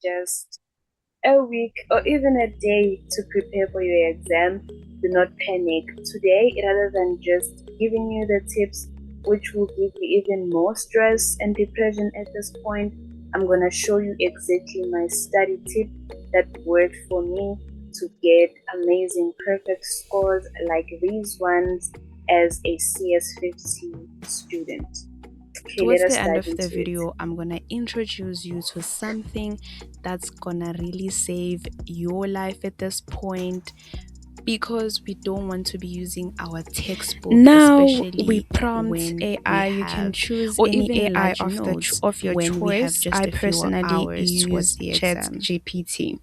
just a week or even a day to prepare for your exam, do not panic. Today, rather than just giving you the tips which will give you even more stress and depression at this point, I'm going to show you exactly my study tip that worked for me to get amazing perfect scores like these ones as a CS50 student. Okay, let Towards us the end dive of the into it. video, I'm gonna introduce you to something that's gonna really save your life at this point, because we don't want to be using our textbook, Now we especially prompt when we AI. You can have, choose or any even AI large notes, of your when we have choice. just I a few personally hours use towards the exam. ChatGPT.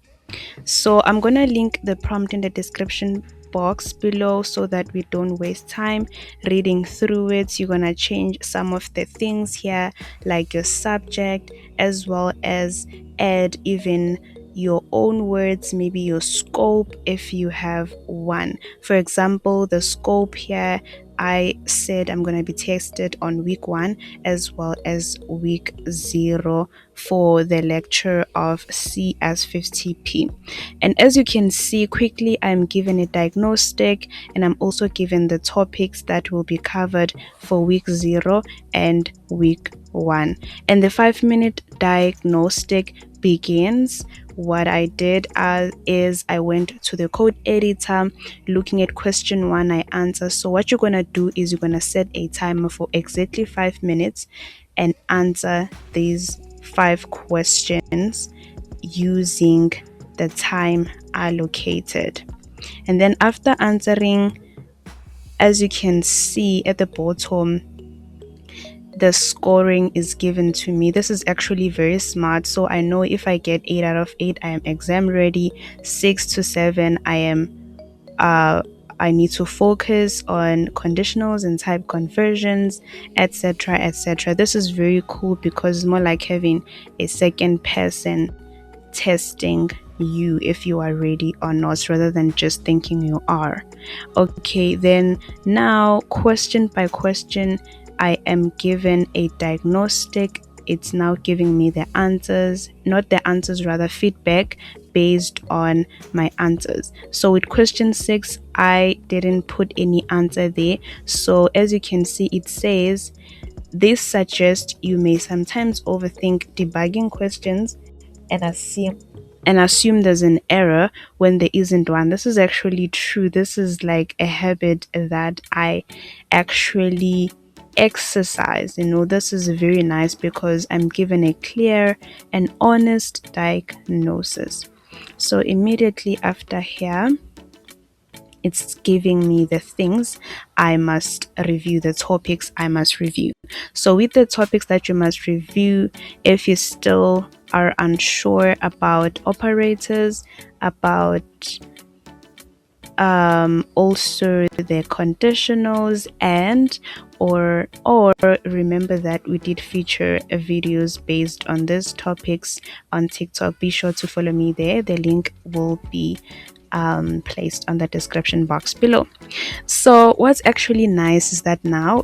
So I'm gonna link the prompt in the description box below so that we don't waste time reading through it. You're gonna change some of the things here, like your subject, as well as add even your own words, maybe your scope if you have one. For example, the scope here, I said I'm going to be tested on week 1 as well as week 0 for the lecture of CS50P. And as you can see quickly, I'm given a diagnostic and I'm also given the topics that will be covered for week 0 and week 1. And the 5-minute diagnostic begins. What I did is I went to the code editor, looking at question 1, I answer. So what you're going to do is you're going to set a timer for exactly 5 minutes and answer these 5 questions using the time allocated. And then after answering, as you can see at the bottom, the scoring is given to me. This is actually very smart. So I know if I get 8 out of 8, I am exam ready. 6 to 7, I need to focus on conditionals and type conversions, etc. etc. This is very cool because it's more like having a second person testing you if you are ready or not, rather than just thinking you are. Okay, then now question by question, I am given a diagnostic. It's now giving me the answers, not the answers, rather feedback based on my answers. So with question 6, I didn't put any answer there. So as you can see, it says this suggests you may sometimes overthink debugging questions and assume there's an error when there isn't one. This is actually true. This is like a habit that I actually exercise. This is very nice because I'm given a clear and honest diagnosis. So immediately after here, it's giving me the things I must review, the topics I must review. So with the topics that you must review, if you still are unsure about operators, about also the conditionals, and or remember that we did feature videos based on these topics on TikTok. Be sure to follow me there. The link will be placed on the description box below. So what's actually nice is that now,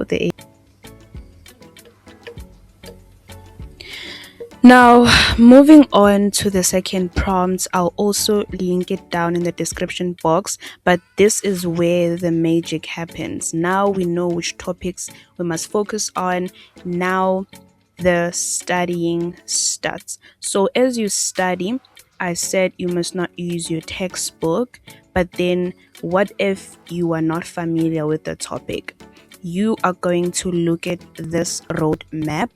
moving on to the second prompt, I'll also link it down in the description box, but this is where the magic happens. Now we know which topics we must focus on. Now the studying starts. So as you study, I said you must not use your textbook, but then what if you are not familiar with the topic? You are going to look at this roadmap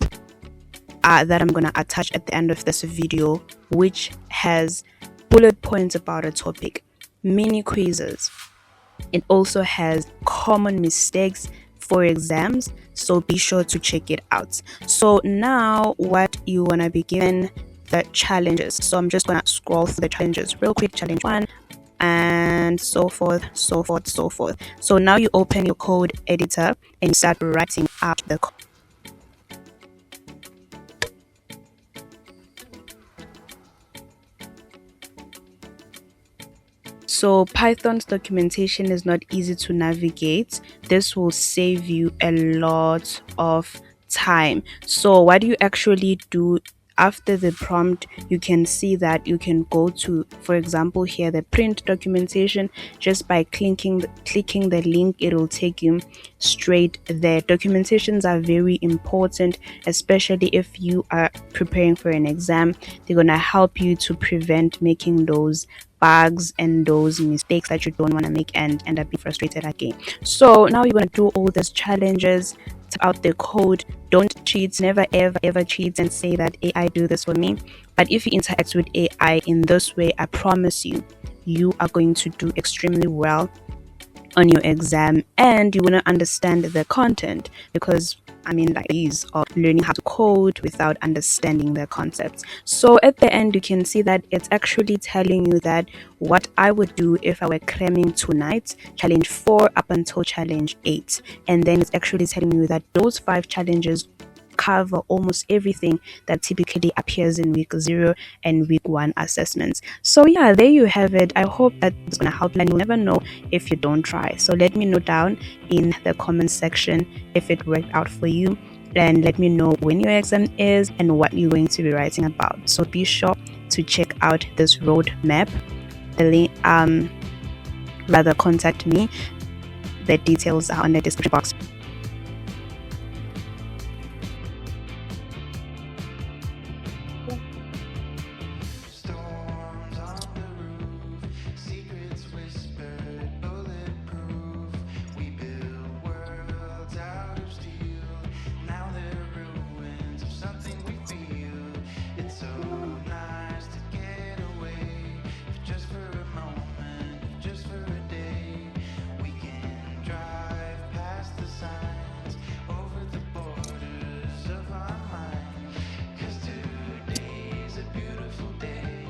that I'm going to attach at the end of this video, which has bullet points about a topic, mini quizzes. It also has common mistakes for exams, so be sure to check it out. So now what you want to be given, the challenges. So I'm just going to scroll through the challenges real quick. Challenge 1, and so forth, so forth, so forth. So now you open your code editor and you start writing out the code. So Python's documentation is not easy to navigate. This will save you a lot of time. So what you actually do after the prompt, you can see that you can go to, for example, here the print documentation. Just by clicking the link, it will take you straight there. Documentations are very important, especially if you are preparing for an exam. They're gonna help you to prevent making those bugs and those mistakes that you don't want to make and end up being frustrated again. So now you're going to do all these challenges, type out the code. Don't cheat, never ever ever cheat and say that AI do this for me. But if you interact with AI in this way, I promise you, you are going to do extremely well on your exam, and you want to understand the content, because I mean, like, these are learning how to code without understanding the concepts. So at the end, you can see that it's actually telling you that what I would do if I were cramming tonight, challenge 4 up until challenge 8. And then it's actually telling you that those 5 challenges cover almost everything that typically appears in week 0 and week 1 assessments. So yeah, there you have it. I hope that it's going to help, and you'll never know if you don't try. So let me know down in the comment section if it worked out for you, and let me know when your exam is and what you're going to be writing about. So be sure to check out this roadmap. The link, rather, contact me. The details are on the description box. Storms on the roof, secrets whispered, bulletproof. We build worlds out of steel. Now they're ruins of something we feel. It's so nice to get away, if just for a moment, if just for a day. We can drive past the signs, over the borders of our mind. 'Cause today's a beautiful day.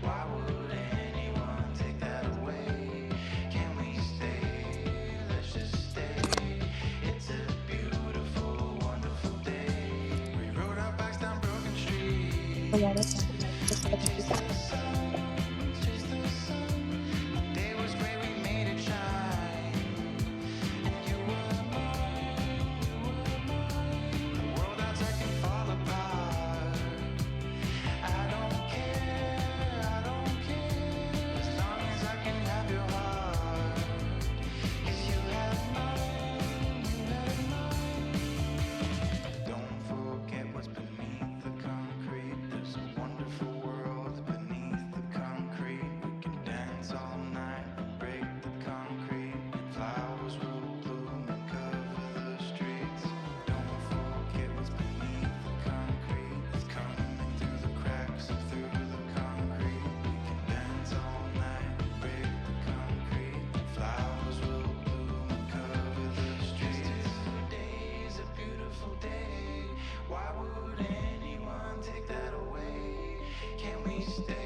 Why would anyone take that away? Can we stay? Let's just stay. It's a beautiful, wonderful day. We rode our bikes down broken streets. We chased the sun, chased the sun. The day was great, we made it shine. And you were mine, you were mine. The world outside can fall apart. I don't care, I don't care, as long as I can have your heart. 'Cause you have mine, you have mine. Don't forget what's beneath the concrete. There's a wonderful world beneath the concrete. We can dance all night and break the concrete. Flowers will bloom and cover the streets. Don't forget what's beneath the concrete. It's coming through the cracks and through the concrete. We can dance all night and break the concrete. Flowers will bloom and cover the streets. Today's a beautiful day. Why would anyone take that away? Can we stay?